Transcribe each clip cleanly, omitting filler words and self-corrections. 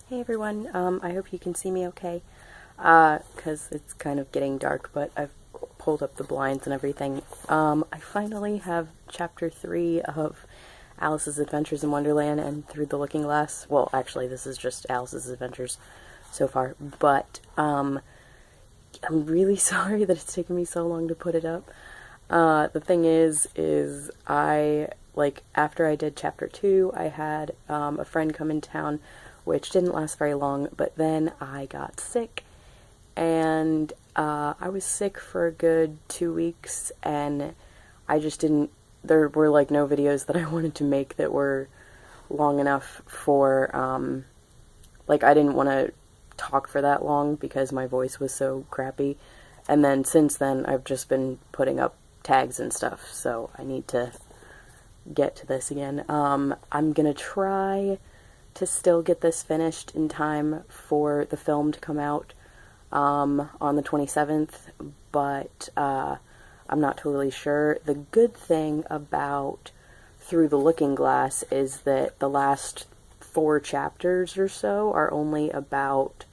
Hey everyone, I hope you can see me okay, because it's kind of getting dark, but I've pulled up the blinds and everything. I finally have chapter 3 of Alice's Adventures in Wonderland and Through the Looking Glass. Well, actually, this is just Alice's Adventures so far, but, I'm really sorry that it's taken me so long to put it up. The thing is after I did chapter 2, I had, a friend come in town, which didn't last very long, but then I got sick, and, I was sick for a good 2 weeks, and I just didn't, there were, no videos that I wanted to make that were long enough for, I didn't want to talk for that long because my voice was so crappy, and then since then, I've just been putting up tags and stuff, so I need to get to this again. I'm gonna try to still get this finished in time for the film to come out on the 27th, but I'm not totally sure. The good thing about Through the Looking Glass is that the last 4 chapters or so are only about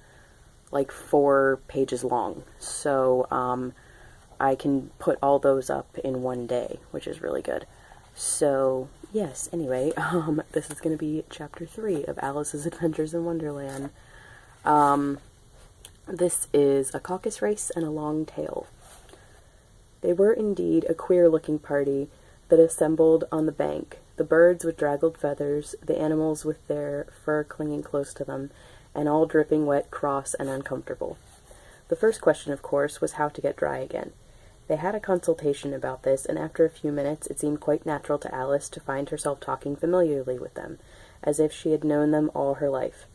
4 pages long, so I can put all those up in one day, which is really good. So, yes, anyway, this is going to be chapter 3 of Alice's Adventures in Wonderland. This is a caucus race and a long tail. They were indeed a queer-looking party that assembled on the bank, the birds with draggled feathers, the animals with their fur clinging close to them, and all dripping wet, cross, and uncomfortable. The first question, of course, was how to get dry again. They had a consultation about this, and after a few minutes it seemed quite natural to Alice to find herself talking familiarly with them, as if she had known them all her life.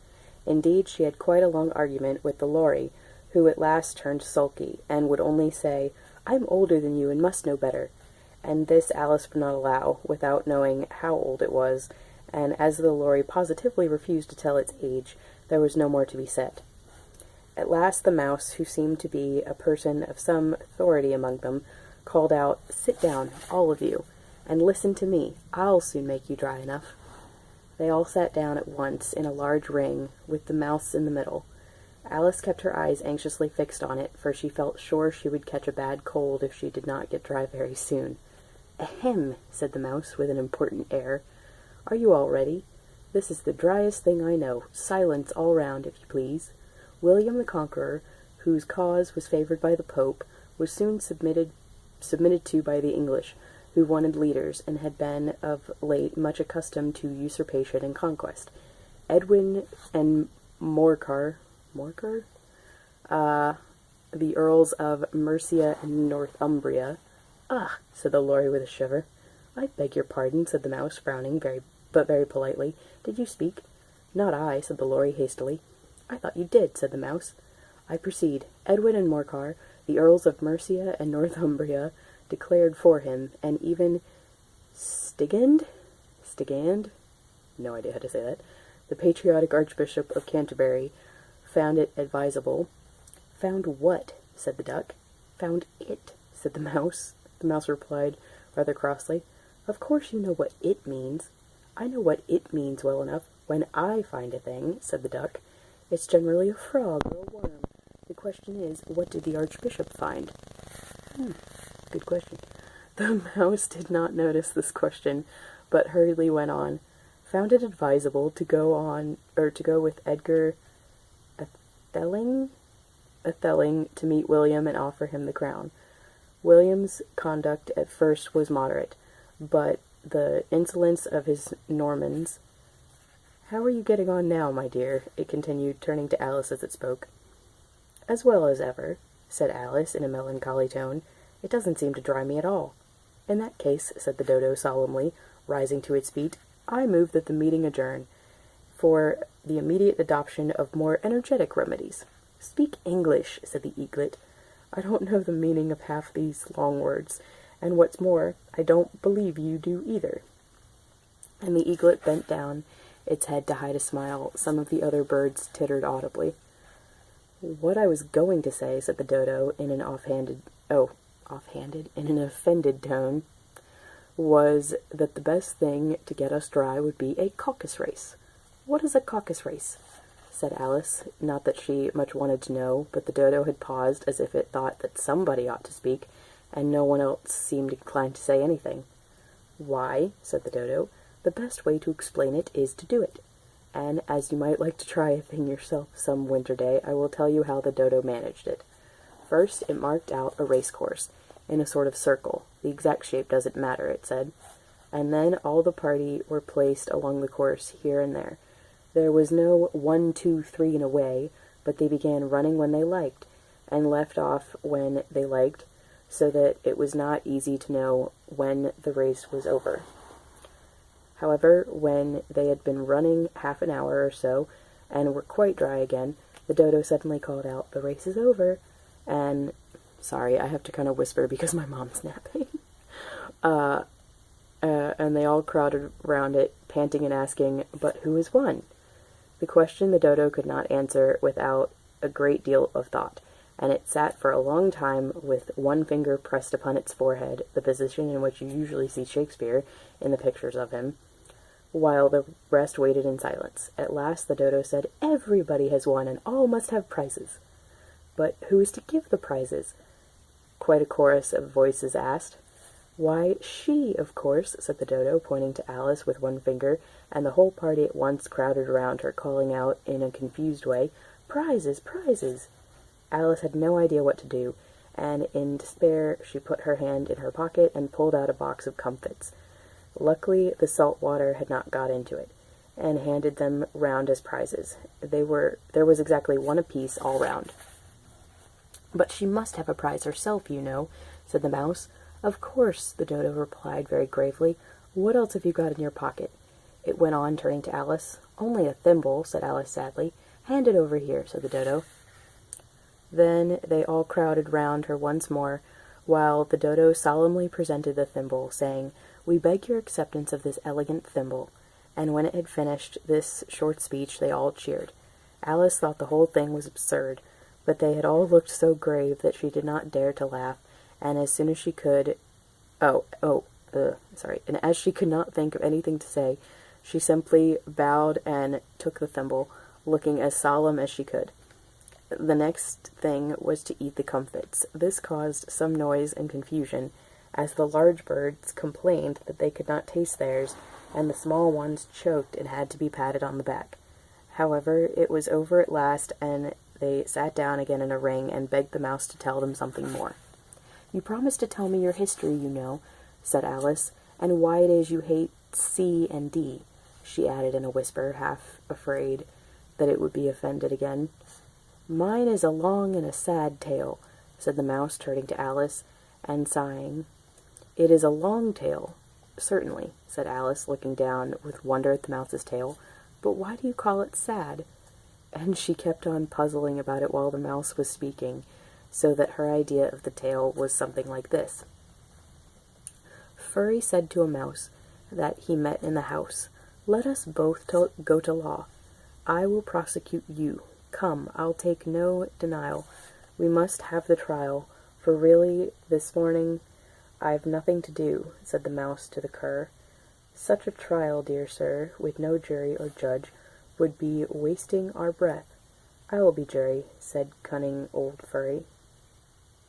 Indeed, she had quite a long argument with the Lorry, who at last turned sulky, and would only say, "I'm older than you and must know better," and this Alice would not allow, without knowing how old it was, and as the Lorry positively refused to tell its age, there was no more to be said. At last the mouse, who seemed to be a person of some authority among them, called out, "Sit down, all of you, and listen to me. I'll soon make you dry enough." They all sat down at once in a large ring, with the mouse in the middle. Alice kept her eyes anxiously fixed on it, for she felt sure she would catch a bad cold if she did not get dry very soon. "Ahem," said the mouse, with an important air. "Are you all ready? This is the driest thing I know. Silence all round, if you please." William the Conqueror, whose cause was favored by the Pope, was soon submitted to by the English, who wanted leaders, and had been of late much accustomed to usurpation and conquest. Edwin and Morcar, the Earls of Mercia and Northumbria. "Ah," said the Lorry with a shiver. "I beg your pardon," said the mouse, frowning, very politely. "Did you speak?" "Not I," said the Lorry hastily. "I thought you did," said the mouse. "I proceed. Edwin and Morcar, the Earls of Mercia and Northumbria, declared for him, and even Stigand, no idea how to say that, the patriotic Archbishop of Canterbury, found it advisable." "Found what?" said the duck. "Found it," said the mouse. The mouse replied, rather crossly, "Of course you know what it means." "I know what it means well enough. When I find a thing," said the duck, "it's generally a frog or a worm. The question is, what did the Archbishop find?" Good question. The mouse did not notice this question, but hurriedly went on. "Found it advisable to go with Edgar Atheling to meet William and offer him the crown. William's conduct at first was moderate, but the insolence of his Normans—" "How are you getting on now, my dear?" it continued, turning to Alice as it spoke. "As well as ever," said Alice in a melancholy tone. "It doesn't seem to dry me at all." "In that case," said the dodo solemnly, rising to its feet, "I move that the meeting adjourn, for the immediate adoption of more energetic remedies." "Speak English," said the eaglet. "I don't know the meaning of half these long words, and what's more, I don't believe you do either." And the eaglet bent down its head to hide a smile. Some of the other birds tittered audibly. "What I was going to say," said the dodo in an in an offended tone, "was that the best thing to get us dry would be a caucus race." "What is a caucus race?" said Alice. Not that she much wanted to know, but the dodo had paused as if it thought that somebody ought to speak, and no one else seemed inclined to say anything. "Why," said the dodo, "the best way to explain it is to do it. And as you might like to try a thing yourself some winter day, I will tell you how the dodo managed it. First, it marked out a race course, in a sort of circle. The exact shape doesn't matter, it said. And then all the party were placed along the course here and there. There was no 1, 2, 3 and away, but they began running when they liked, and left off when they liked, so that it was not easy to know when the race was over. However, when they had been running half an hour or so, and were quite dry again, the dodo suddenly called out, "The race is over," and... Sorry, I have to kind of whisper because my mom's napping. And they all crowded round it, panting and asking, "But who has won?" The question the dodo could not answer without a great deal of thought, and it sat for a long time with one finger pressed upon its forehead, the position in which you usually see Shakespeare in the pictures of him, while the rest waited in silence. At last the dodo said, "Everybody has won, and all must have prizes." "But who is to give the prizes?" quite a chorus of voices asked. "Why, she, of course," said the dodo, pointing to Alice with one finger, and the whole party at once crowded around her, calling out in a confused way, "Prizes, prizes!" Alice had no idea what to do, and in despair she put her hand in her pocket and pulled out a box of comfits. Luckily, the salt water had not got into it, and handed them round as prizes. There was exactly one apiece all round. "But she must have a prize herself, you know," said the mouse. "Of course," the dodo replied very gravely. "What else have you got in your pocket?" It went on, turning to Alice. "Only a thimble," said Alice sadly. "Hand it over here," said the dodo. Then they all crowded round her once more, while the dodo solemnly presented the thimble, saying, "We beg your acceptance of this elegant thimble." And when it had finished this short speech, they all cheered. Alice thought the whole thing was absurd, but they had all looked so grave that she did not dare to laugh, and as soon as she could... and as she could not think of anything to say, she simply bowed and took the thimble, looking as solemn as she could. The next thing was to eat the comfits. This caused some noise and confusion, as the large birds complained that they could not taste theirs, and the small ones choked and had to be patted on the back. However, it was over at last, and they sat down again in a ring and begged the mouse to tell them something more. "You promised to tell me your history, you know," said Alice, "and why it is you hate C and D," she added in a whisper, half afraid that it would be offended again. "Mine is a long and a sad tale," said the mouse, turning to Alice and sighing. "It is a long tale, certainly," said Alice, looking down with wonder at the mouse's tail. "But why do you call it sad?" And she kept on puzzling about it while the mouse was speaking, so that her idea of the tale was something like this. Furry said to a mouse that he met in the house, "Let us both go to law. I will prosecute you. Come, I'll take no denial. We must have the trial, for really this morning I've nothing to do," said the mouse to the cur. "Such a trial, dear sir, with no jury or judge, would be wasting our breath." "I will be jury," said cunning old Furry.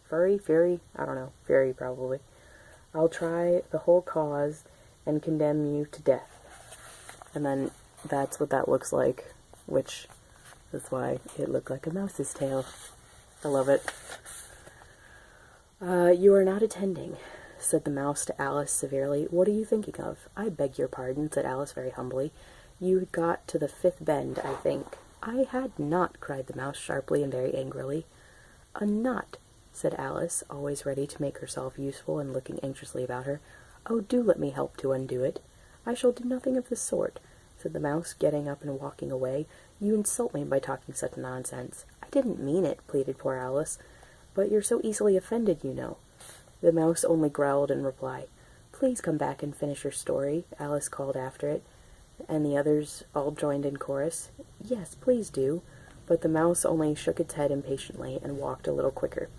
Fury? I don't know. Fury, probably. "I'll try the whole cause and condemn you to death." And then that's what that looks like, which is why it looked like a mouse's tail. I love it. "You are not attending," said the mouse to Alice severely. "What are you thinking of?" "I beg your pardon," said Alice very humbly. "You had got to the fifth bend, I think." "I had not," cried the mouse sharply and very angrily. "A knot," said Alice, always ready to make herself useful and looking anxiously about her. "Oh, do let me help to undo it." "I shall do nothing of the sort," said the mouse, getting up and walking away. "You insult me by talking such nonsense." "I didn't mean it," pleaded poor Alice. "But you're so easily offended, you know." The mouse only growled in reply. "Please come back and finish your story," Alice called after it, and the others all joined in chorus. "Yes, please do." But the mouse only shook its head impatiently and walked a little quicker.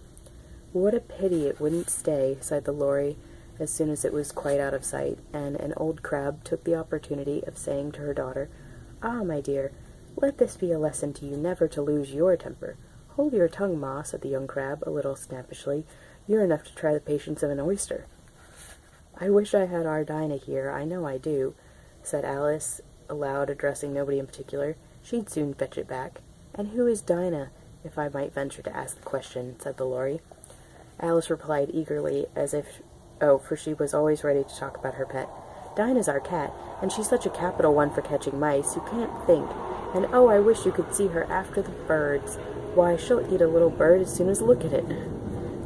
"What a pity it wouldn't stay," sighed the lory, as soon as it was quite out of sight, and an old crab took the opportunity of saying to her daughter, "Ah, my dear, "Let this be a lesson to you never to lose your temper." "Hold your tongue, Ma," said the young crab, a little snappishly. "You're enough to try the patience of an oyster." "I wish I had our Dinah here, I know I do," said Alice, aloud, addressing nobody in particular. "She'd soon fetch it back." "And who is Dinah, if I might venture to ask the question?" said the Lory. Alice replied eagerly, as if, for she was always ready to talk about her pet. "Dinah's our cat, and she's such a capital one for catching mice, you can't think. And oh, I wish you could see her after the birds. Why, she'll eat a little bird as soon as look at it."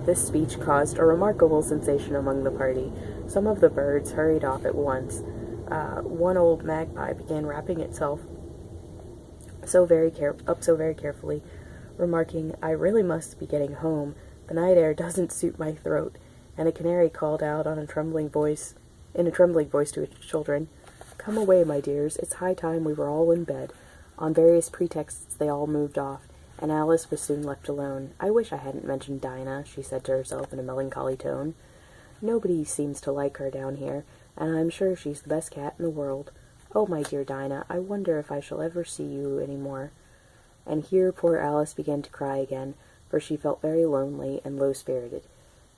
This speech caused a remarkable sensation among the party. Some of the birds hurried off at once. One old magpie began wrapping itself so very carefully, remarking, "I really must be getting home. The night air doesn't suit my throat." And a canary called out in a trembling voice to its children, "Come away, my dears. It's high time we were all in bed." On various pretexts they all moved off, and Alice was soon left alone. "I wish I hadn't mentioned Dinah," she said to herself in a melancholy tone. "Nobody seems to like her down here, and I'm sure she's the best cat in the world. Oh, my dear Dinah, I wonder if I shall ever see you any more." And here poor Alice began to cry again, for she felt very lonely and low-spirited.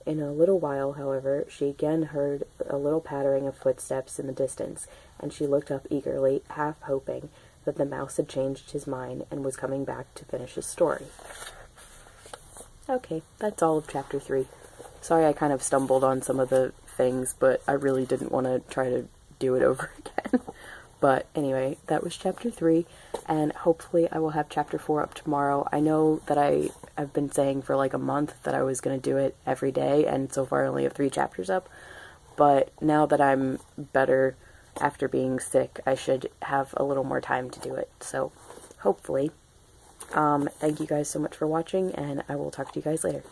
In a little while, however, she again heard a little pattering of footsteps in the distance, and she looked up eagerly, half hoping that the mouse had changed his mind and was coming back to finish his story. Okay, that's all of Chapter 3. Sorry I kind of stumbled on some of the things, but I really didn't want to try to do it over again. But anyway, that was Chapter 3, and hopefully I will have Chapter 4 up tomorrow. I know that I have been saying for like a month that I was going to do it every day, and so far I only have 3 chapters up. But now that I'm better after being sick, I should have a little more time to do it. So, hopefully. Thank you guys so much for watching, and I will talk to you guys later.